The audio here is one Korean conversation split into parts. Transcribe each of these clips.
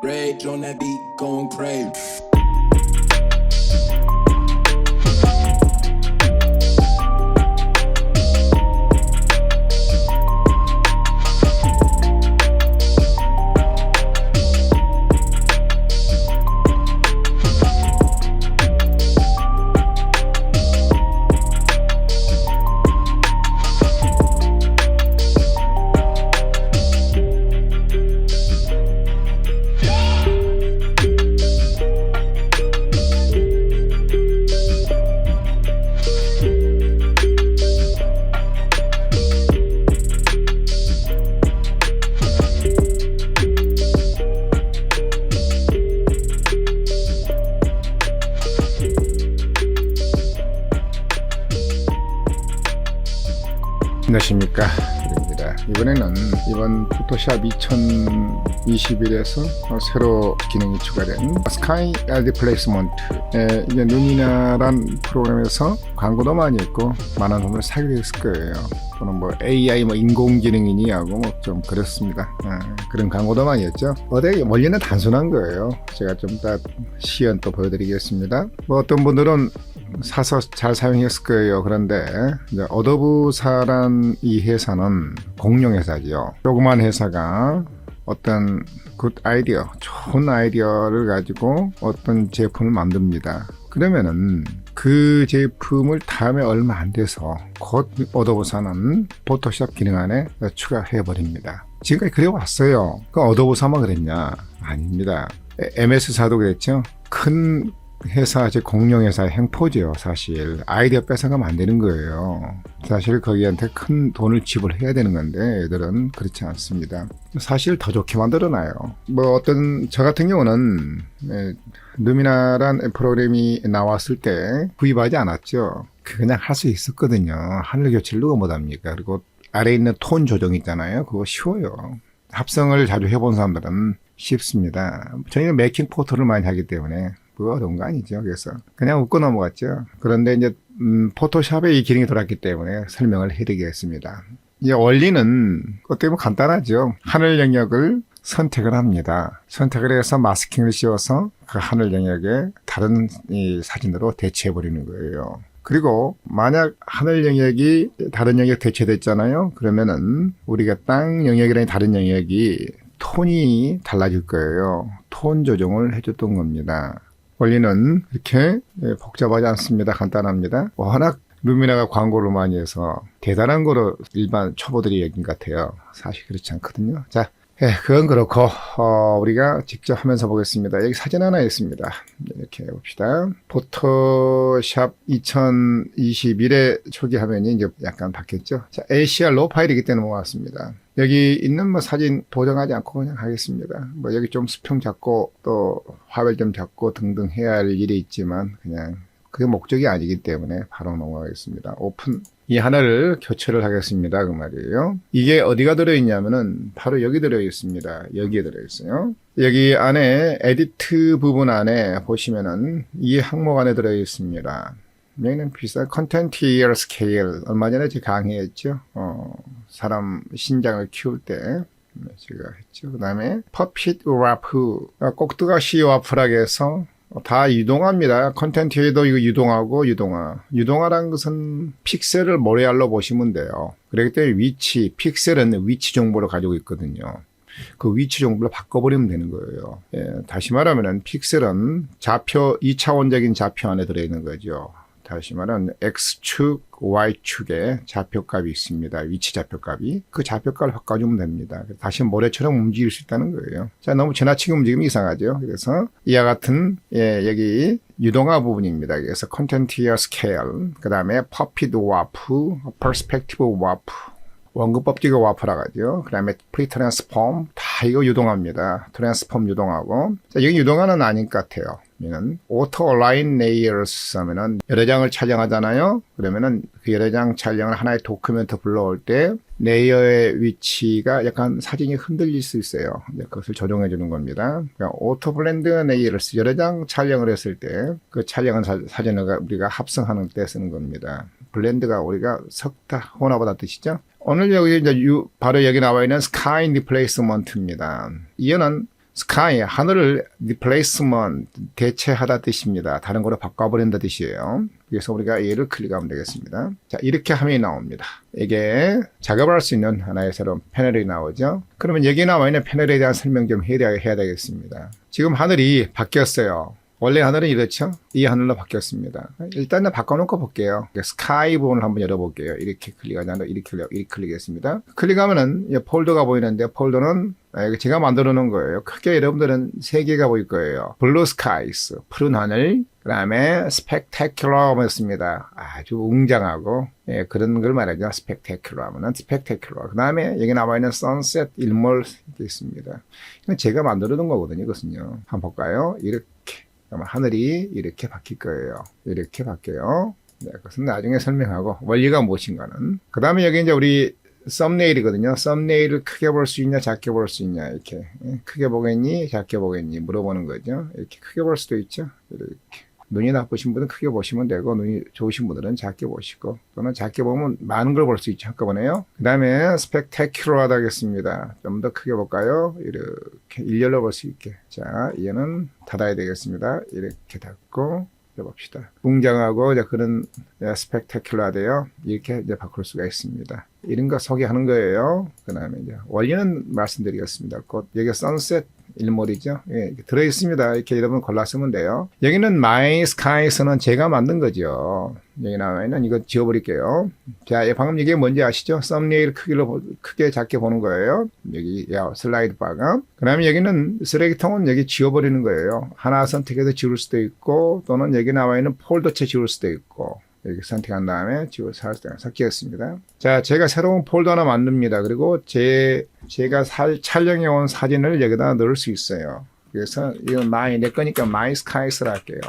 Rage on that beat, going crazy. 안녕하십니까, 입니다. 이번에는 이번 포토샵 2021에서 새로 기능이 추가된 스카이 리플레이스먼트, 이게 루미나란 프로그램에서 광고도 많이 있고 많은 돈을 사게 됐을 거예요. 또는 뭐 AI 인공지능이니 하고 뭐 좀 그렇습니다. 그런 광고도 많이 했죠. 원리는 단순한 거예요. 제가 좀 더 시연 또 보여드리겠습니다. 뭐 어떤 분들은 사서 잘 사용했을 거예요. 그런데 이제 어도브사란 이 회사는 공룡 회사죠. 조그만 회사가 어떤 굿 아이디어, 좋은 아이디어를 가지고 어떤 제품을 만듭니다. 그러면은 그 제품을 다음에 얼마 안 돼서 곧 어도브사는 포토샵 기능 안에 추가해 버립니다. 지금까지 그래 왔어요. 그 어도브사만 그랬냐? 아닙니다. MS사도 그랬죠. 큰 회사, 즉 공룡회사의 행포죠. 사실 아이디어 뺏어가면 안 되는 거예요. 사실 거기한테 큰 돈을 지불해야 되는 건데 애들은 그렇지 않습니다. 사실 더 좋게 만들어놔요. 뭐 어떤 저 같은 경우는 루미나란 프로그램이 나왔을 때 구입하지 않았죠. 그냥 할 수 있었거든요. 하늘 교체를 누가 못합니까? 그리고 아래에 있는 톤 조정 있잖아요. 그거 쉬워요. 합성을 자주 해본 사람들은 쉽습니다. 저희는 메이킹 포토를 많이 하기 때문에 그거 어려운 거 아니죠. 그래서 그냥 웃고 넘어갔죠. 그런데 이제 포토샵에 이 기능이 들어왔기 때문에 설명을 해드리겠습니다. 이 원리는 어떻게 보면 간단하죠. 하늘 영역을 선택을 합니다. 선택을 해서 마스킹을 씌워서 그 하늘 영역에 다른 이 사진으로 대체해 버리는 거예요. 그리고 만약 하늘 영역이 다른 영역 대체됐잖아요. 그러면은 우리가 땅 영역이랑 다른 영역이 톤이 달라질 거예요. 톤 조정을 해줬던 겁니다. 원리는 이렇게 복잡하지 않습니다. 간단합니다. 워낙 루미나가 광고를 많이 해서 대단한 거로 일반 초보들이 얘기인 것 같아요. 사실 그렇지 않거든요. 자, 그건 그렇고 우리가 직접 하면서 보겠습니다. 여기 사진 하나 있습니다. 이렇게 봅시다. 포토샵 2021의 초기 화면이 이제 약간 바뀌었죠. 자, ACR 로 파일이기 때문에 모았습니다. 여기 있는 뭐 사진 보정하지 않고 그냥 하겠습니다. 뭐 여기 좀 수평 잡고 또 화vel 좀 잡고 등등 해야 할 일이 있지만 그냥 그게 목적이 아니기 때문에 바로 넘어가겠습니다. 오픈. 이 하나를 교체를 하겠습니다. 그 말이에요. 이게 어디가 들어있냐면은 바로 여기 들어있습니다. 여기에 들어있어요. 여기 안에 에디트 부분 안에 보시면은 이 항목 안에 들어있습니다. 여기는 비싼 컨텐트 이어 스케일. 얼마 전에 제가 강의했죠. 사람 신장을 키울 때 제가 했죠. 그 다음에 퍼핏 와프. 꼭두가시 와프라고 해서 다 유동화입니다. 컨텐츠에도 이거 유동하고 유동화. 유동화라는 것은 픽셀을 모래알로 보시면 돼요. 그렇기 때문에 위치, 픽셀은 위치 정보를 가지고 있거든요. 그 위치 정보를 바꿔버리면 되는 거예요. 다시 말하면 픽셀은 좌표, 2차원적인 좌표 안에 들어있는 거죠. 다시 말하면 X축, Y축에 좌표값이 있습니다. 위치 좌표값이. 그 좌표값을 바꿔주면 됩니다. 다시 모래처럼 움직일 수 있다는 거예요. 자, 너무 지나치게 움직이면 이상하죠. 그래서 이와 같은 여기 유동화 부분입니다. 그래서 컨텐티어 스케일, 그 다음에 퍼피드 와프, 퍼스펙티브 와프, 원근법칙의 와프라고 하죠. 그 다음에 프리트랜스폼, 다 이거 유동합니다. 트랜스폼 유동하고. 자, 여기 유동화는 아닌 것 같아요. 얘는 오토 얼라인 레이어스 하면은 여러 장을 촬영하잖아요. 그러면은 그 여러 장 촬영을 하나의 도큐멘트 불러올 때 레이어의 위치가 약간 사진이 흔들릴 수 있어요. 그것을 조정해 주는 겁니다. 그러니까 오토 블렌드 레이어스 여러 장 촬영을 했을 때 그 촬영한 사진을 우리가 합성하는 때 쓰는 겁니다. 블렌드가 우리가 섞다, 혼합하다 뜻이죠. 오늘 여기 이제 바로 여기 나와 있는 스카이 리플레이스먼트입니다. 이거는 sky, 하늘을 replacement, 대체하다 뜻입니다. 다른 거로 바꿔버린다 뜻이에요. 그래서 우리가 얘를 클릭하면 되겠습니다. 자, 이렇게 화면이 나옵니다. 이게 작업을 할 수 있는 하나의 새로운 패널이 나오죠. 그러면 여기 나와 있는 패널에 대한 설명 좀 해야 되겠습니다. 지금 하늘이 바뀌었어요. 원래 하늘은 이렇죠? 이 하늘로 바뀌었습니다. 일단은 바꿔놓고 볼게요. 스카이 부분을 한번 열어볼게요. 이렇게 클릭하지 않고 이렇게 클릭했습니다. 클릭하면은 폴더가 보이는데 폴더는 제가 만들어 놓은 거예요. 크게 여러분들은 세 개가 보일 거예요. 블루 스카이스, 푸른 하늘, 그 다음에 스펙테큘러였습니다. 아주 웅장하고 그런 걸 말하죠. 스펙테큘러 하면은 스펙테큘러. 그 다음에 여기 나와 있는 선셋, 일몰 이렇게 있습니다. 이건 제가 만들어 놓은 거거든요. 이것은요. 한번 볼까요? 이렇게. 하늘이 이렇게 바뀔 거예요. 이렇게 바뀌어요. 네, 그것은 나중에 설명하고 원리가 무엇인가는. 그 다음에 여기 이제 우리 썸네일이거든요. 썸네일을 크게 볼 수 있냐, 작게 볼 수 있냐, 이렇게. 크게 보겠니, 작게 보겠니, 물어보는 거죠. 이렇게 크게 볼 수도 있죠. 이렇게. 눈이 나쁘신 분은 크게 보시면 되고, 눈이 좋으신 분들은 작게 보시고, 또는 작게 보면 많은 걸 볼 수 있죠. 한꺼번에요. 그 다음에 스펙테큘러하다 하겠습니다. 좀 더 크게 볼까요? 이렇게 일렬로 볼 수 있게. 자, 얘는 닫아야 되겠습니다. 이렇게 닫고, 해봅시다. 웅장하고 그런 스펙테큘러하대요. 이렇게 이제 바꿀 수가 있습니다. 이런 거 소개하는 거예요. 그 다음에 이제 원리는 말씀드리겠습니다. 곧 여기 선셋 일몰이죠. 예, 들어있습니다. 이렇게 여러분 골랐으면 돼요. 여기는 My Skies는 제가 만든 거죠. 여기 나와 있는 이거 지워버릴게요. 자, 방금 이게 뭔지 아시죠? 썸네일 크게 작게 보는 거예요. 여기 슬라이드 바가. 그 다음에 여기는 쓰레기통은 여기 지워버리는 거예요. 하나 선택해서 지울 수도 있고 또는 여기 나와 있는 폴더체 지울 수도 있고 이렇게 선택한 다음에 삭제했습니다. 자, 제가 새로운 폴더 하나 만듭니다. 그리고 제가 촬영해 온 사진을 여기다 넣을 수 있어요. 그래서 이건 내 거니까 My Skies를 할게요.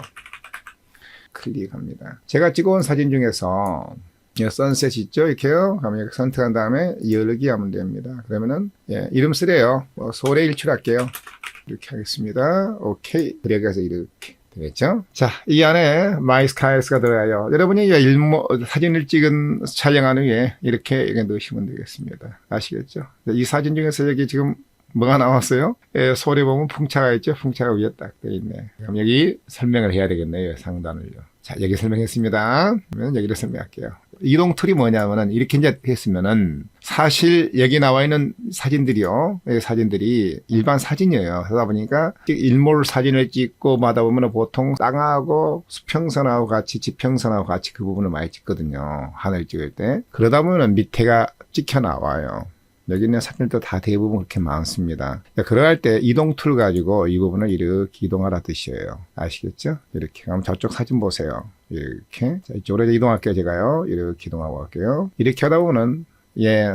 클릭합니다. 제가 찍어온 사진 중에서 선셋 있죠? 이렇게요. 그러면 이렇게 선택한 다음에 열기 하면 됩니다. 그러면은 이름 쓰래요. 소래 일출할게요. 이렇게 하겠습니다. 오케이. 들어가서 이렇게. 되겠죠? 자, 이 안에 My Skies가 들어가요. 여러분이 사진을 촬영한 후에 이렇게 넣으시면 되겠습니다. 아시겠죠? 이 사진 중에서 여기 지금 뭐가 나왔어요? 소리 보면 풍차가 있죠? 풍차가 위에 딱 되어 있네. 그럼 여기 설명을 해야 되겠네요. 상단을요. 자, 여기 설명했습니다. 그러면 여기를 설명할게요. 이동 툴이 뭐냐면은 이렇게 이제 했으면은 사실 여기 나와 있는 사진들이요. 사진들이 일반 사진이에요. 하다 보니까 일몰 사진을 찍고 마다 보면 보통 땅하고 수평선하고 같이 지평선하고 같이 그 부분을 많이 찍거든요. 하늘 찍을 때. 그러다 보면 밑에가 찍혀 나와요. 여기 있는 사진들도 다 대부분 그렇게 많습니다. 그럴 때 이동 툴 가지고 이 부분을 이렇게 이동하라 뜻이에요. 아시겠죠? 이렇게. 그럼 저쪽 사진 보세요. 이렇게. 자, 이쪽으로 이동할게요. 제가요. 이렇게 이동하고 갈게요. 이렇게 하다 보면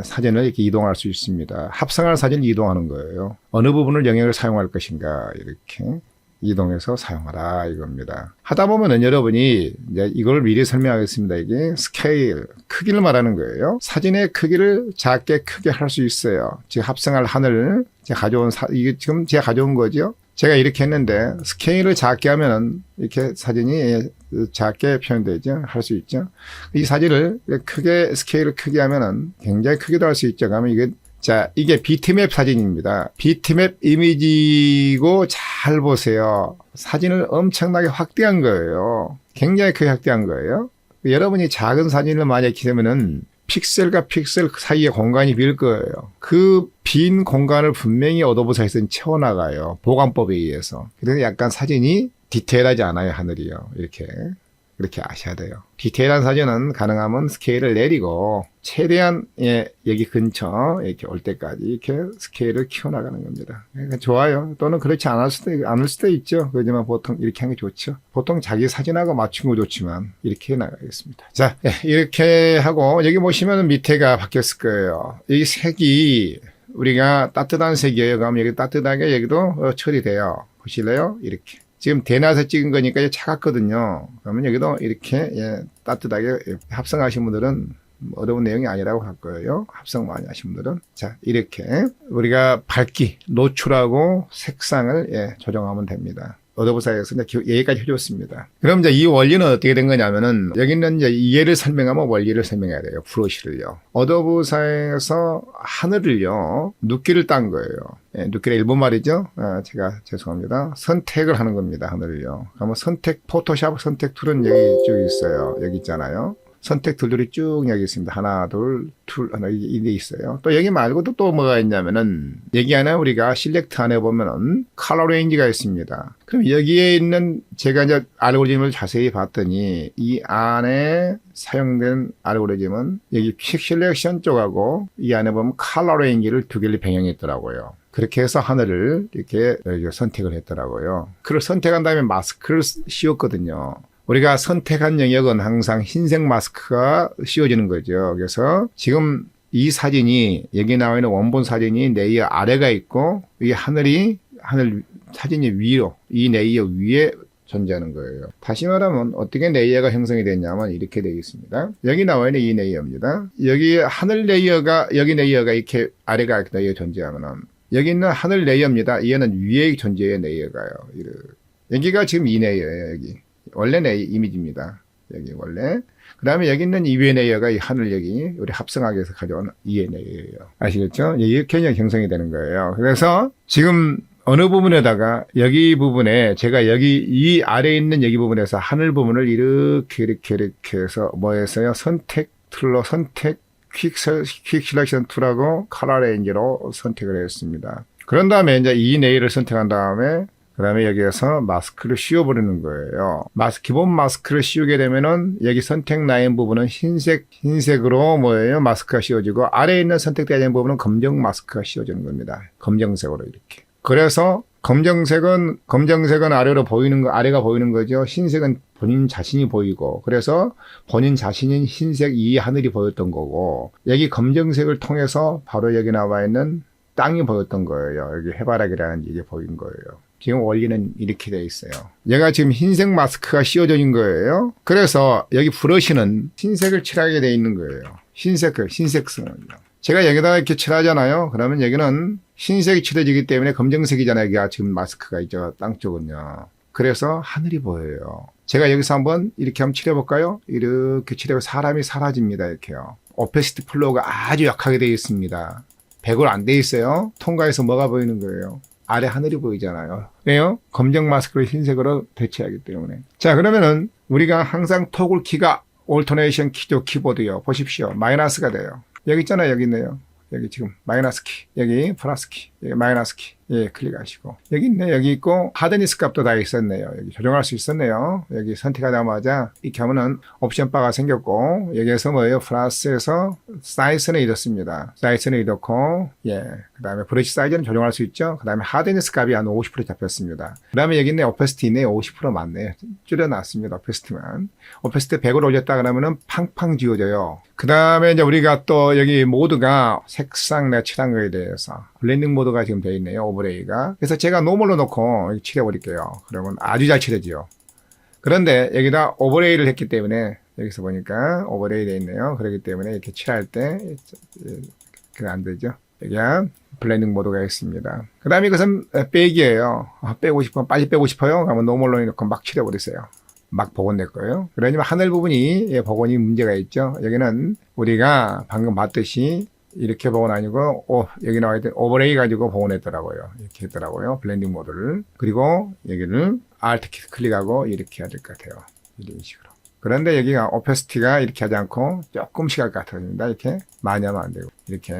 사진을 이렇게 이동할 수 있습니다. 합성할 사진을 이동하는 거예요. 어느 부분을 영역을 사용할 것인가 이렇게 이동해서 사용하라 이겁니다. 하다 보면은 여러분이 이제 이걸 미리 설명하겠습니다. 이게 스케일, 크기를 말하는 거예요. 사진의 크기를 작게 크게 할 수 있어요. 지금 합성할 하늘, 이게 지금 제가 가져온 거죠. 제가 이렇게 했는데 스케일을 작게 하면은 이렇게 사진이 작게 표현되죠. 할 수 있죠. 이 사진을 크게 스케일을 크게 하면은 굉장히 크게도 할 수 있죠. 그러면 이게 비트맵 사진입니다. 비트맵 이미지고 잘 보세요. 사진을 엄청나게 확대한 거예요. 굉장히 크게 확대한 거예요. 여러분이 작은 사진을 만약에 찍으면은 픽셀과 픽셀 사이에 공간이 빌 거예요. 그 빈 공간을 분명히 어도브사에서는 채워나가요. 보관법에 의해서. 그래서 약간 사진이 디테일하지 않아요. 하늘이요. 그렇게 아셔야 돼요. 디테일한 사진은 가능하면 스케일을 내리고 최대한 여기 근처 이렇게 올 때까지 이렇게 스케일을 키워나가는 겁니다. 그러니까 좋아요. 또는 그렇지 않을 수도 있죠. 그렇지만 보통 이렇게 하는 게 좋죠. 보통 자기 사진하고 맞춘 거 좋지만 이렇게 나가겠습니다. 자, 이렇게 하고 여기 보시면 밑에가 바뀌었을 거예요. 이 색이 우리가 따뜻한 색이에요. 그럼 여기 따뜻하게 여기도 처리돼요. 보실래요? 이렇게. 지금 대낮에 찍은 거니까 차갑거든요. 그러면 여기도 이렇게 따뜻하게 합성하신 분들은 어려운 내용이 아니라고 할 거예요. 합성 많이 하신 분들은. 자, 이렇게 우리가 밝기, 노출하고 색상을 조정하면 됩니다. 어도브사에서 이제 여기까지 해줬습니다. 그럼 이제 이 원리는 어떻게 된 거냐면은 여기는 이제 이해를 설명하면 원리를 설명해야 돼요. 브러쉬를요. 어도브사에서 하늘을요, 눕기를 딴 거예요. 예, 눕기가 일본 말이죠. 제가 죄송합니다. 선택을 하는 겁니다. 하늘을요. 그러면 선택, 포토샵 선택 툴은 여기 쭉 있어요. 여기 있잖아요. 선택 툴들이 쭉 여기 있습니다. 하나, 둘, 하나, 이게 있어요. 또 여기 말고도 또 뭐가 있냐면은, 여기 안에 우리가 실렉트 안에 보면은 컬러 레인지가 있습니다. 그럼 여기에 있는 제가 이제 알고리즘을 자세히 봤더니, 이 안에 사용된 알고리즘은 여기 퀵 실렉션 쪽하고 이 안에 보면 컬러 레인지를 두 개를 병행했더라고요. 그렇게 해서 하늘을 이렇게 선택을 했더라고요. 그걸 선택한 다음에 마스크를 씌웠거든요. 우리가 선택한 영역은 항상 흰색 마스크가 씌워지는 거죠. 그래서 지금 이 사진이, 여기 나와 있는 원본 사진이 레이어 아래가 있고, 이 하늘 사진이 위로, 이 레이어 위에 존재하는 거예요. 다시 말하면 어떻게 레이어가 형성이 됐냐면 이렇게 되어 있습니다. 여기 나와 있는 이 레이어입니다. 여기 하늘 레이어가, 여기 레이어가 이렇게 아래가 레이어 존재하면은, 여기 있는 하늘 레이어입니다. 얘는 위에 존재의 레이어가요. 여기가 지금 이 레이어예요, 여기. 원래 이미지입니다. 여기 원래. 그 다음에 여기 있는 이외 레이어가 이 하늘 여기 우리 합성하기 위해서 가져온 이외 레이어예요. 아시겠죠? 이렇게 형성이 되는 거예요. 그래서 지금 어느 부분에다가 여기 부분에 제가 여기 이 아래에 있는 여기 부분에서 하늘 부분을 이렇게 해서 뭐 했어요? 선택 툴로 퀵 셀렉션 툴하고 컬러 레인지로 선택을 했습니다. 그런 다음에 이제 이 레이어를 선택한 다음에 그 다음에 여기에서 마스크를 씌워버리는 거예요. 기본 마스크를 씌우게 되면은 여기 선택 라인 부분은 흰색으로 뭐예요? 마스크가 씌워지고 아래에 있는 선택되는 부분은 검정 마스크가 씌워지는 겁니다. 검정색으로 이렇게. 그래서 검정색은 아래로 보이는 거, 아래가 보이는 거죠. 흰색은 본인 자신이 보이고, 그래서 본인 자신인 흰색 이 하늘이 보였던 거고, 여기 검정색을 통해서 바로 여기 나와 있는 땅이 보였던 거예요. 여기 해바라기라는 이게 보인 거예요. 지금 원리는 이렇게 되어 있어요. 얘가 지금 흰색 마스크가 씌워져 있는 거예요. 그래서 여기 브러쉬는 흰색을 칠하게 되어 있는 거예요. 흰색성을요. 제가 여기다가 이렇게 칠하잖아요. 그러면 여기는 흰색이 칠해지기 때문에 검정색이잖아요. 여기가 지금 마스크가 있죠. 땅 쪽은요. 그래서 하늘이 보여요. 제가 여기서 한번 이렇게 한번 칠해볼까요? 이렇게 칠해보면 사람이 사라집니다. 이렇게요. 오페시티 플로우가 아주 약하게 되어 있습니다. 100을 안 되어 있어요. 통과해서 뭐가 보이는 거예요? 아래 하늘이 보이잖아요. 왜요? 검정 마스크를 흰색으로 대체하기 때문에. 자, 그러면은 우리가 항상 토글 키가 올터네이션 키죠. 키보드요. 보십시오. 마이너스가 돼요. 여기 있잖아요. 여기 있네요. 여기 지금 마이너스 키, 여기 플러스 키, 여기 마이너스 키. 예, 클릭하시고. 여기 있네. 여기 있고 하드니스 값도 다 있었네요. 여기 조정할 수 있었네요. 여기 선택하자마자 이렇게 하면은 옵션 바가 생겼고, 여기에서 뭐예요? 플러스에서 사이즈는 이렇습니다. 사이즈는 이렇고, 예. 그 다음에 브러쉬 사이즈는 조정할 수 있죠. 그 다음에 하드니스 값이 한 50% 잡혔습니다. 그 다음에 여기 있네. 오페시티 있네. 50% 맞네요. 줄여놨습니다. 오페시티만. 오페시티 100을 올렸다 그러면은 팡팡 지워져요. 그 다음에 이제 우리가 또 여기 모드가 색상 내가 칠한 거에 대해서 블렌딩 모드가 지금 되어 있네요. 오버레이가. 그래서 제가 노멀로 놓고 칠해버릴게요. 그러면 아주 잘 칠해지요. 그런데 여기다 오버레이를 했기 때문에 여기서 보니까 오버레이 되어 있네요. 그렇기 때문에 이렇게 칠할 때 그게 안 되죠. 여기가 블렌딩 모드가 있습니다. 그 다음에 이것은 빼기예요. 빼고 싶으면 빨리 빼고 싶어요. 그러면 노멀로 놓고 막 칠해버리세요. 막 복원될 거예요. 그러지만 하늘 부분이 복원이 문제가 있죠. 여기는 우리가 방금 봤듯이 이렇게 복원 아니고 여기 나와 있던 오버레이 가지고 복원했더라고요. 이렇게 했더라고요. 블렌딩 모드를. 그리고 여기를 Alt 키 클릭하고 이렇게 해야 될 것 같아요. 이런 식으로. 그런데 여기가 오페시티가 이렇게 하지 않고 조금씩 할 것 같습니다. 이렇게 많이 하면 안 되고 이렇게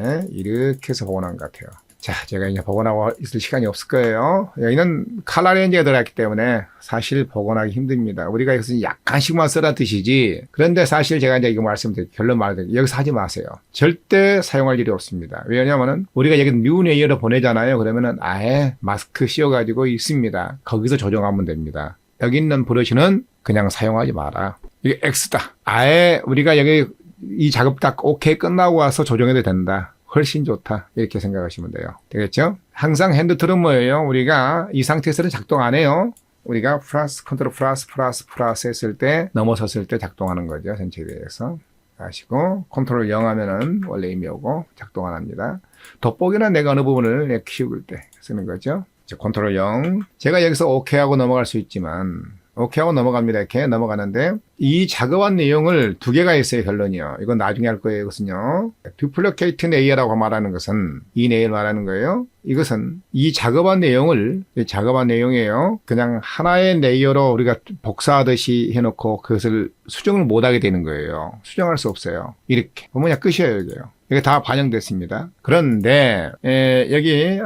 해서 복원한 것 같아요. 자, 제가 이제 복원하고 있을 시간이 없을 거예요. 여기는 컬러 레인지가 들어갔기 때문에 사실 복원하기 힘듭니다. 우리가 여기서 약간씩만 써라 뜻이지. 그런데 사실 제가 이제 이거 말씀드릴게요. 결론 말드릴게요. 여기서 하지 마세요. 절대 사용할 일이 없습니다. 왜냐면은 우리가 여기 뉴 레이어로 보내잖아요. 그러면은 아예 마스크 씌워가지고 있습니다. 거기서 조정하면 됩니다. 여기 있는 브러쉬는 그냥 사용하지 마라. 이게 X다. 아예 우리가 여기 이 작업 딱 오케이 끝나고 와서 조정해도 된다. 훨씬 좋다. 이렇게 생각하시면 돼요. 되겠죠? 항상 핸드 툴은 뭐예요? 우리가 이 상태에서는 작동 안 해요. 우리가 컨트롤 플러스 했을 때 넘어섰을 때 작동하는 거죠. 전체에 대해서. 아시고 컨트롤 0 하면은 원래 의미 오고 작동 안 합니다. 돋보기는 내가 어느 부분을 키울 때 쓰는 거죠. 컨트롤 0. 제가 여기서 OK 하고 넘어갈 수 있지만 OK 하고 넘어갑니다. 이렇게 넘어가는데 이 작업한 내용을 두 개가 있어요. 결론이요. 이건 나중에 할 거예요. 이것은요. Duplicate Layer라고 말하는 것은 이 내용을 말하는 거예요. 이것은 이 작업한 내용을 작업한 내용이에요. 그냥 하나의 레이어로 우리가 복사하듯이 해놓고 그것을 수정을 못하게 되는 거예요. 수정할 수 없어요. 이렇게 보면 그냥 끝이에요. 여기요. 이게 다 반영됐습니다. 그런데 여기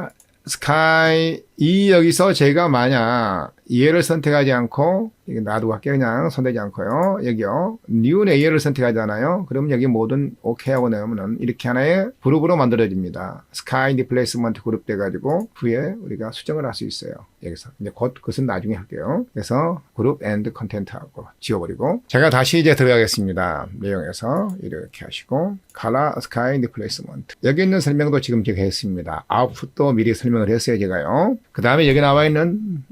스카이 여기서 제가 만약 얘를 선택하지 않고 놔두고 할게요. 그냥 손대지 않고요. 여기요. New Layer를 선택하잖아요. 그러면 여기 모든 OK 하고 나오면은 이렇게 하나의 그룹으로 만들어집니다. Sky Replacement 그룹 돼가지고 후에 우리가 수정을 할 수 있어요. 여기서 이제 곧 그것은 나중에 할게요. 그래서 그룹 and Content하고 지워버리고 제가 다시 이제 들어가겠습니다. 내용에서 이렇게 하시고 Color Sky Replacement 여기 있는 설명도 지금 제가 했습니다. 아웃풋도 미리 설명을 했어요. 제가요. 그 다음에 여기 나와 있는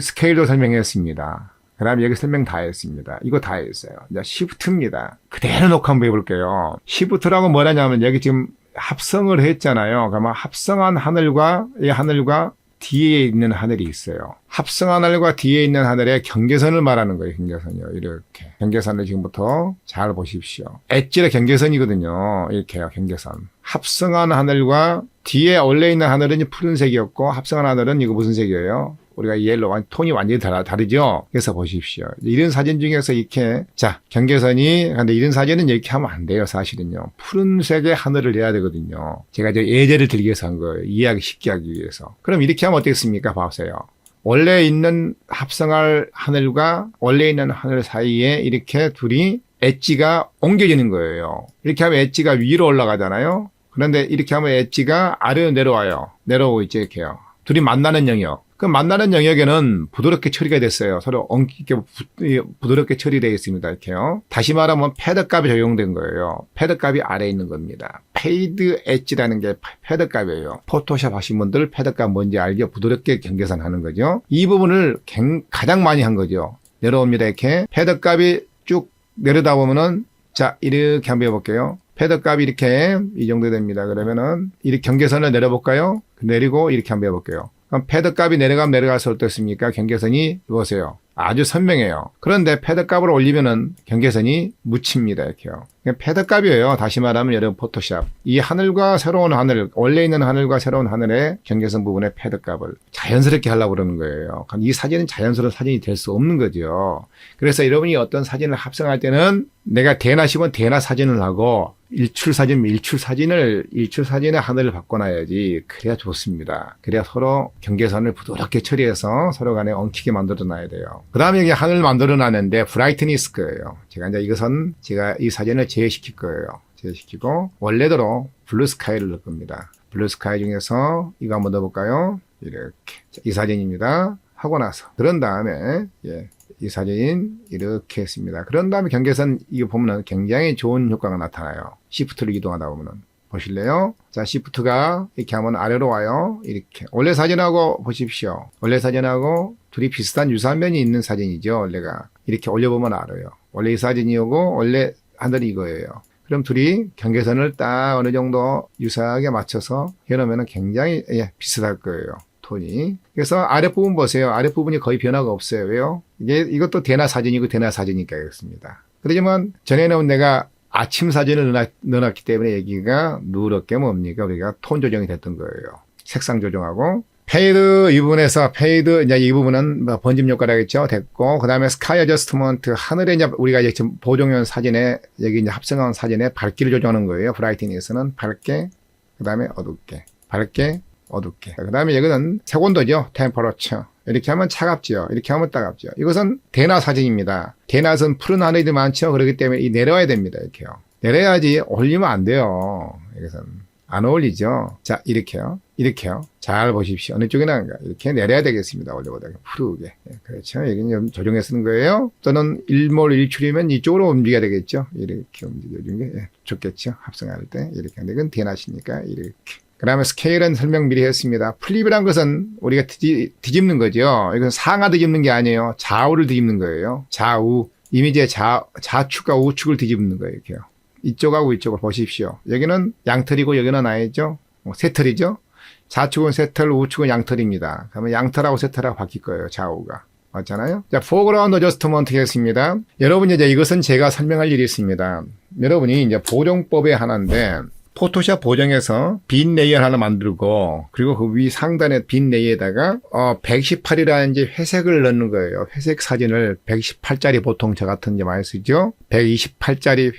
스케일도 설명했습니다. 그 다음에 여기 설명 다 했습니다. 이거 다 했어요. 이제 시프트입니다. 그대로 놓고 한번 해볼게요. 시프트라고 뭐라냐면 여기 지금 합성을 했잖아요. 그러면 합성한 하늘과 이 하늘과 뒤에 있는 하늘이 있어요. 합성한 하늘과 뒤에 있는 하늘의 경계선을 말하는 거예요. 경계선이요. 이렇게. 경계선을 지금부터 잘 보십시오. 엣지의 경계선이거든요. 이렇게요. 경계선. 합성한 하늘과 뒤에 원래 있는 하늘은 푸른색이었고 합성한 하늘은 이거 무슨 색이에요? 우리가 옐로우 톤이 완전히 다르죠. 그래서 보십시오. 이런 사진 중에서 이렇게 자 경계선이 근데 이런 사진은 이렇게 하면 안 돼요. 사실은요. 푸른색의 하늘을 내야 되거든요. 제가 이제 예제를 들기 위해서 한 거예요. 이해하기 쉽게 하기 위해서. 그럼 이렇게 하면 어떻겠습니까? 보세요. 원래 있는 합성할 하늘과 원래 있는 하늘 사이에 이렇게 둘이 엣지가 옮겨지는 거예요. 이렇게 하면 엣지가 위로 올라가잖아요. 그런데 이렇게 하면 엣지가 아래로 내려와요. 내려오고 있죠. 이렇게요. 둘이 만나는 영역. 그 만나는 영역에는 부드럽게 처리가 됐어요. 서로 엉키게 부드럽게 처리되어 있습니다. 이렇게요. 다시 말하면 패드 값이 적용된 거예요. 패드 값이 아래에 있는 겁니다. 페이드 엣지라는 게 패드 값이에요. 포토샵 하신 분들 패드 값 뭔지 알죠? 부드럽게 경계선 하는 거죠. 이 부분을 가장 많이 한 거죠. 내려옵니다. 이렇게 패드 값이 쭉 내려다 보면은 자 이렇게 한번 해볼게요. 패드 값이 이렇게 이 정도 됩니다. 그러면은 이렇게 경계선을 내려볼까요? 내리고 이렇게 한번 해볼게요. 그럼 패드 값이 내려가면 내려갈수록 어떻습니까? 경계선이 보세요. 아주 선명해요. 그런데 패드 값을 올리면은 경계선이 묻힙니다. 이렇게요. 패드 값이에요. 다시 말하면 여러분 포토샵. 이 하늘과 새로운 하늘, 원래 있는 하늘과 새로운 하늘의 경계선 부분의 패드 값을 자연스럽게 하려고 그러는 거예요. 그럼 이 사진은 자연스러운 사진이 될 수 없는 거죠. 그래서 여러분이 어떤 사진을 합성할 때는 내가 대낮이면 대낮 사진을 하고 일출 사진의 하늘을 바꿔놔야지. 그래야 좋습니다. 그래야 서로 경계선을 부드럽게 처리해서 서로 간에 엉키게 만들어 놔야 돼요. 그 다음에 여기 하늘을 만들어 놨는데 브라이트니스 거예요. 제가 이제 이것은 제가 이 사진을 제외시킬 거예요. 제외시키고 원래대로 블루 스카이를 넣을 겁니다. 블루 스카이 중에서 이거 한번 넣어볼까요? 이렇게. 이 사진입니다. 하고 나서. 그런 다음에, 이 사진 이렇게 했습니다. 그런 다음에 경계선 이거 보면은 굉장히 좋은 효과가 나타나요. 시프트를 이동하다 보면은. 보실래요? 자, 시프트가 이렇게 하면 아래로 와요. 이렇게. 원래 사진하고 보십시오. 원래 사진하고 둘이 비슷한 유사한 면이 있는 사진이죠. 원래가. 이렇게 올려보면 알아요. 원래 이 사진이고 원래 하늘이 이거예요. 그럼 둘이 경계선을 딱 어느 정도 유사하게 맞춰서 해놓으면 굉장히 비슷할 거예요. 톤이. 그래서 아랫부분 보세요. 아랫부분이 거의 변화가 없어요. 왜요? 이것도 대낮 사진이고 대낮 사진이니까 그렇습니다. 그렇지만 전에는 내가 아침 사진을 넣어놨기 때문에 여기가 누렇게 뭡니까? 우리가 톤 조정이 됐던 거예요. 색상 조정하고. 페이드 이 부분에서 이제 이 부분은 번짐 효과라겠죠. 됐고. 그 다음에 스카이 어저스트먼트 하늘에 이제 우리가 이제 지금 보정한 사진에 여기 이제 합성한 사진에 밝기를 조정하는 거예요. 브라이트니스는 밝게, 그 다음에 어둡게, 밝게, 어둡게. 그 다음에 여기는 색온도죠. 템퍼러처. 이렇게 하면 차갑죠. 이렇게 하면 따갑죠. 이것은 대낮 사진입니다. 대낮은 푸른 하늘이 많죠. 그렇기 때문에 내려와야 됩니다. 이렇게요. 내려야지 올리면 안 돼요. 여기서는. 안 어울리죠. 자, 이렇게요. 이렇게요. 잘 보십시오. 어느 쪽이 나은가. 이렇게 내려야 되겠습니다. 원래보다 푸르게. 그렇죠. 여기는 좀 조정해 쓰는 거예요. 또는 일몰 일출이면 이쪽으로 움직여야 되겠죠. 이렇게 움직여주는 게 좋겠죠. 합성할 때. 이렇게 하는데 이건 대낮이니까 이렇게. 그 다음에 스케일은 설명 미리 했습니다. 플립이란 것은 우리가 뒤집는 거죠. 이건 상하 뒤집는 게 아니에요. 좌우를 뒤집는 거예요. 좌우. 이미지의 좌축과 우축을 뒤집는 거예요. 이렇게요. 이쪽하고 이쪽을 보십시오. 여기는 양털이고 여기는 아니죠. 세 털이죠. 좌측은 새털, 우측은 양털입니다. 그러면 양털하고 새털하고 바뀔 거예요. 좌우가. 맞잖아요. 자, foreground adjustment 하겠습니다. 여러분 이제 이것은 제가 설명할 일이 있습니다. 여러분이 이제 보정법의 하나인데 포토샵 보정에서 빈 레이어 하나 만들고 그리고 그 위 상단에 빈 레이어에다가 118이라는 이제 회색을 넣는 거예요. 회색 사진을 118짜리 보통 저 같은 게 많이 쓰죠. 128짜리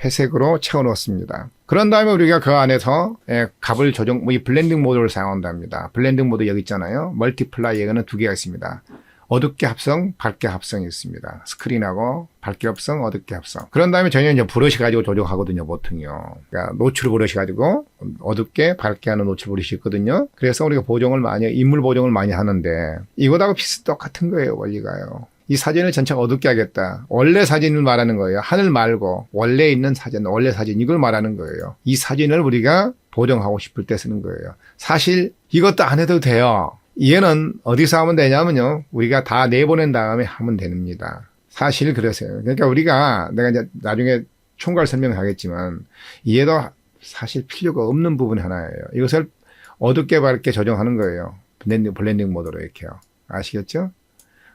회색으로 채워 넣습니다. 그런 다음에 우리가 그 안에서 값을 조정, 이 블렌딩 모드를 사용한답니다. 블렌딩 모드 여기 있잖아요. 멀티플라이 이거는 두 개가 있습니다. 어둡게 합성, 밝게 합성이 있습니다. 스크린하고 밝게 합성, 어둡게 합성. 그런 다음에 저희는 이제 브러쉬 가지고 조정하거든요, 보통요. 그러니까 노출 브러쉬 가지고 어둡게 밝게 하는 노출 브러쉬 있거든요. 그래서 우리가 보정을 인물 보정을 많이 하는데 이거하고 똑같은 거예요, 원리가요. 이 사진을 전체 어둡게 하겠다. 원래 사진을 말하는 거예요. 하늘 말고 원래 있는 사진, 원래 사진 이걸 말하는 거예요. 이 사진을 우리가 보정하고 싶을 때 쓰는 거예요. 사실 이것도 안 해도 돼요. 얘는 어디서 하면 되냐면요. 우리가 다 내보낸 다음에 하면 됩니다. 사실 그러세요. 그러니까 우리가 내가 이제 나중에 총괄 설명을 하겠지만 얘도 사실 필요가 없는 부분 하나예요. 이것을 어둡게 밝게 조정하는 거예요. 블렌딩 모드로 이렇게요. 아시겠죠?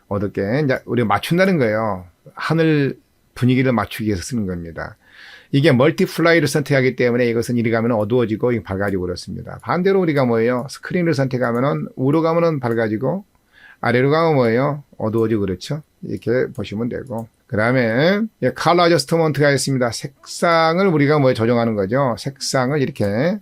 어둡게 이제 우리가 맞춘다는 거예요. 하늘 분위기를 맞추기 위해서 쓰는 겁니다. 이게 멀티플라이를 선택하기 때문에 이것은 이리 가면 어두워지고 밝아지고 그렇습니다. 반대로 우리가 뭐예요? 스크린을 선택하면은 우로 가면은 밝아지고 아래로 가면 뭐예요? 어두워지고 그렇죠? 이렇게 보시면 되고. 그 다음에 컬러 어저스트먼트가 있습니다. 색상을 우리가 조정하는 거죠. 색상을 이렇게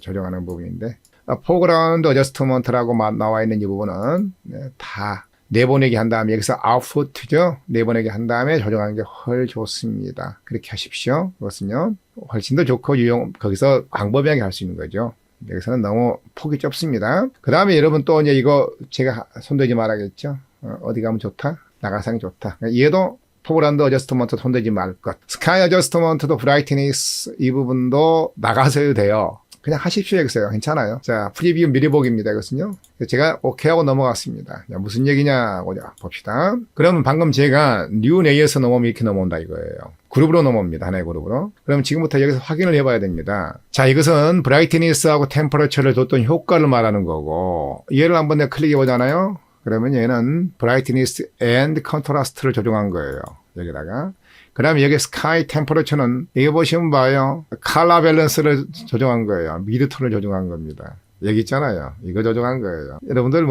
조정하는 부분인데 포그라운드 어저스트먼트라고 나와 있는 이 부분은 다 내보내기 한 다음에 여기서 아웃풋죠. 내보내기 한 다음에 조정하는 게 훨 좋습니다. 그렇게 하십시오. 그것은요. 훨씬 더 좋고 거기서 광범위하게 할 수 있는 거죠. 여기서는 너무 폭이 좁습니다. 그 다음에 여러분 또 이제 이거 제가 손대지 말아야겠죠. 어디 가면 좋다? 나가상이 좋다. 얘도 포그라운드 어저스트먼트 손대지 말 것. 스카이 어저스트먼트도 브라이트니스 이 부분도 나가서도 돼요. 그냥 하십시오. 여기서요. 괜찮아요. 자, 프리뷰 미리 보기입니다. 이것은요. 제가 오케이 하고 넘어갔습니다. 자, 무슨 얘기냐고 봅시다. 그러면 방금 제가 뉴 레이어에서 넘어오면 이렇게 넘어온다 이거예요. 그룹으로 넘어옵니다. 하나의 그룹으로. 그럼 지금부터 여기서 확인을 해봐야 됩니다. 자, 이것은 브라이트니스하고 템퍼러처를 줬던 효과를 말하는 거고 얘를 한번 내가 클릭해 보잖아요. 그러면 얘는 브라이트니스 앤드 컨트라스트를 조정한 거예요. 여기다가. 그 다음에 여기 스카이 템퍼러처는 여기 보시면 봐요. 컬러 밸런스를 조정한 거예요. 미드톤을 조정한 겁니다. 여기 있잖아요. 이거 조정한 거예요. 여러분들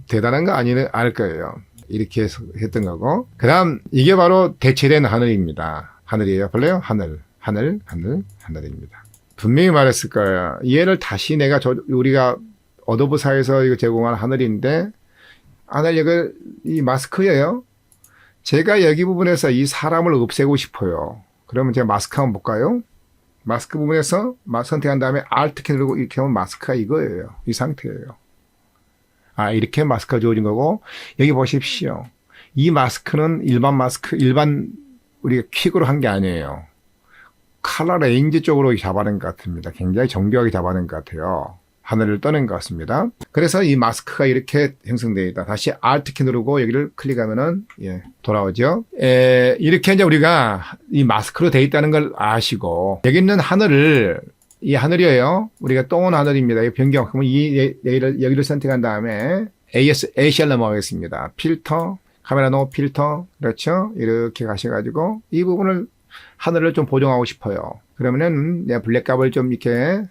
대단한 거 아닐 거예요. 이렇게 했던 거고. 그 다음 이게 바로 대체된 하늘입니다. 하늘이에요. 볼래요? 하늘입니다. 분명히 말했을 거예요. 얘를 다시 우리가 어도브사에서 이거 제공한 하늘인데 하늘 이 마스크예요. 제가 여기 부분에서 이 사람을 없애고 싶어요. 그러면 제가 마스크 한번 볼까요? 마스크 부분에서 선택한 다음에 Alt 키 누르고 이렇게 하면 마스크가 이거예요. 이 상태예요. 이렇게 마스크가 주어진 거고 여기 보십시오. 이 마스크는 일반 우리가 퀵으로 한 게 아니에요. 컬러 레인지 쪽으로 잡아낸 것 같습니다. 굉장히 정교하게 잡아낸 것 같아요. 하늘을 떠낸 것 같습니다. 그래서 이 마스크가 이렇게 형성되어 있다. 다시 Alt 키 누르고 여기를 클릭하면은 돌아오죠. 이렇게 이제 우리가 이 마스크로 되어 있다는 걸 아시고 여기 있는 이 하늘이에요. 우리가 똥은 하늘입니다. 이 변경. 그러면 여기를 선택한 다음에 ACR 넘어가겠습니다. 필터, 카메라 노 필터, 그렇죠? 이렇게 가셔가지고 이 부분을 하늘을 좀 보정하고 싶어요. 그러면은 블랙값을 좀 이렇게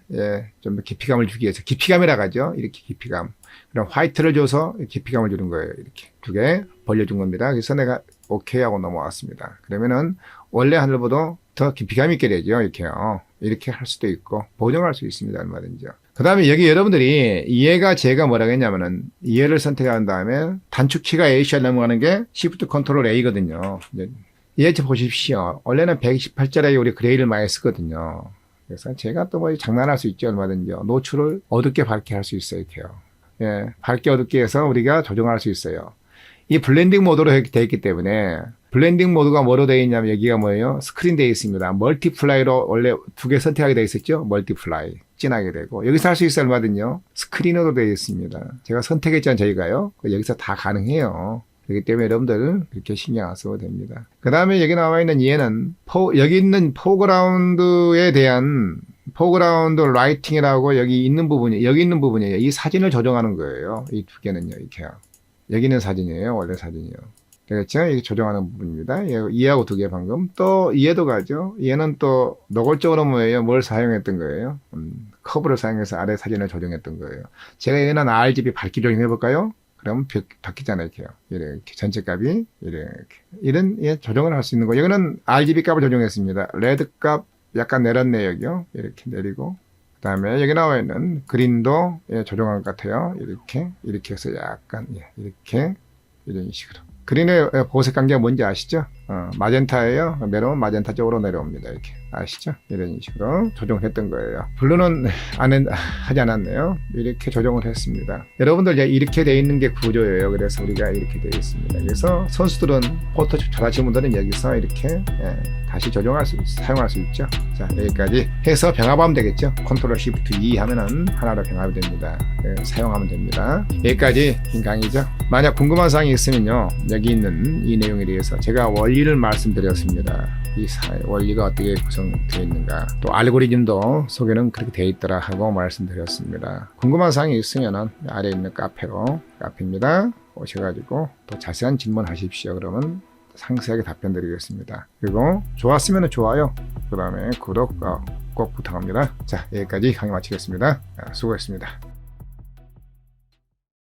좀 깊이감을 주기 위해서 깊이감이라고 하죠. 이렇게 깊이감. 그럼 화이트를 줘서 깊이감을 주는 거예요. 이렇게 두 개 벌려준 겁니다. 그래서 내가 오케이 하고 넘어왔습니다. 그러면은 원래 하늘보다 더 깊이감 있게 되죠. 이렇게 할 수도 있고 보정할 수 있습니다. 얼마든지요. 그 다음에 여기 여러분들이 제가 뭐라고 했냐면은 얘를 선택한 다음에 단축키가 ACR 넘어가는 게 Shift Ctrl A거든요. 얘 보십시오. 원래는 128짜리 우리 그레이를 많이 쓰거든요. 그래서 제가 또 장난할 수 있죠. 얼마든지. 노출을 어둡게 밝게 할 수 있어요. 이렇게요. 밝게 어둡게 해서 우리가 조정할 수 있어요. 이 블렌딩 모드로 되어 있기 때문에 블렌딩 모드가 뭐로 되어 있냐면 여기가 뭐예요? 스크린 되어 있습니다. 멀티플라이로 원래 두 개 선택하게 되어 있었죠? 멀티플라이. 진하게 되고. 여기서 할 수 있어요. 얼마든요. 스크린으로 되어 있습니다. 제가 선택했잖아요. 저희가요. 여기서 다 가능해요. 그렇기 때문에 여러분들 그렇게 신경 안 써도 됩니다. 그 다음에 여기 나와 있는 얘는 여기 있는 포그라운드에 대한 포그라운드 라이팅이라고 여기 있는 부분이에요. 이 사진을 조정하는 거예요. 이 두 개는요, 이렇게요. 여기 있는 사진이에요. 원래 사진이요. 되겠죠? 이게 조정하는 부분입니다. 이하고 두 개 방금. 또 이해도 가죠? 얘는 또 노골적으로 뭐예요? 뭘 사용했던 거예요? 커브를 사용해서 아래 사진을 조정했던 거예요. 제가 여기는 RGB 밝기 조정해 볼까요? 그럼 바뀌잖아요. 이렇게 전체 값이 이런 조정을 할 수 있는 거. 여기는 RGB 값을 조정했습니다. 레드 값 약간 내렸네요. 여기요. 이렇게 내리고. 그 다음에 여기 나와 있는 그린도 조정한 것 같아요. 이렇게 해서 약간 이렇게 이런 식으로. 그린의 보색 관계가 뭔지 아시죠? 마젠타예요. 내려오면 마젠타 쪽으로 내려옵니다. 이렇게 아시죠? 이런 식으로 조정을 했던 거예요. 블루는 하지 않았네요. 이렇게 조정을 했습니다. 여러분들 이렇게 돼 있는 게 구조예요. 그래서 우리가 이렇게 돼 있습니다. 그래서 선수들은 포토샵 잘하시는 분들은 여기서 이렇게 다시 사용할 수 있죠. 자, 여기까지 해서 병합하면 되겠죠. 컨트롤 시프트 E 하면은 하나로 병합이 됩니다. 사용하면 됩니다. 여기까지 긴 강의죠. 만약 궁금한 사항이 있으면요, 여기 있는 이 내용에 대해서 제가 원리를 말씀드렸습니다. 이 원리가 어떻게 구성되어 있는가, 또 알고리즘도 소개는 그렇게 되어 있더라 하고 말씀드렸습니다. 궁금한 사항이 있으면 아래에 있는 카페입니다. 오셔가지고 또 자세한 질문하십시오. 그러면 상세하게 답변 드리겠습니다. 그리고 좋았으면 좋아요, 그 다음에 구독 꼭 부탁합니다. 자, 여기까지 강의 마치겠습니다. 수고했습니다.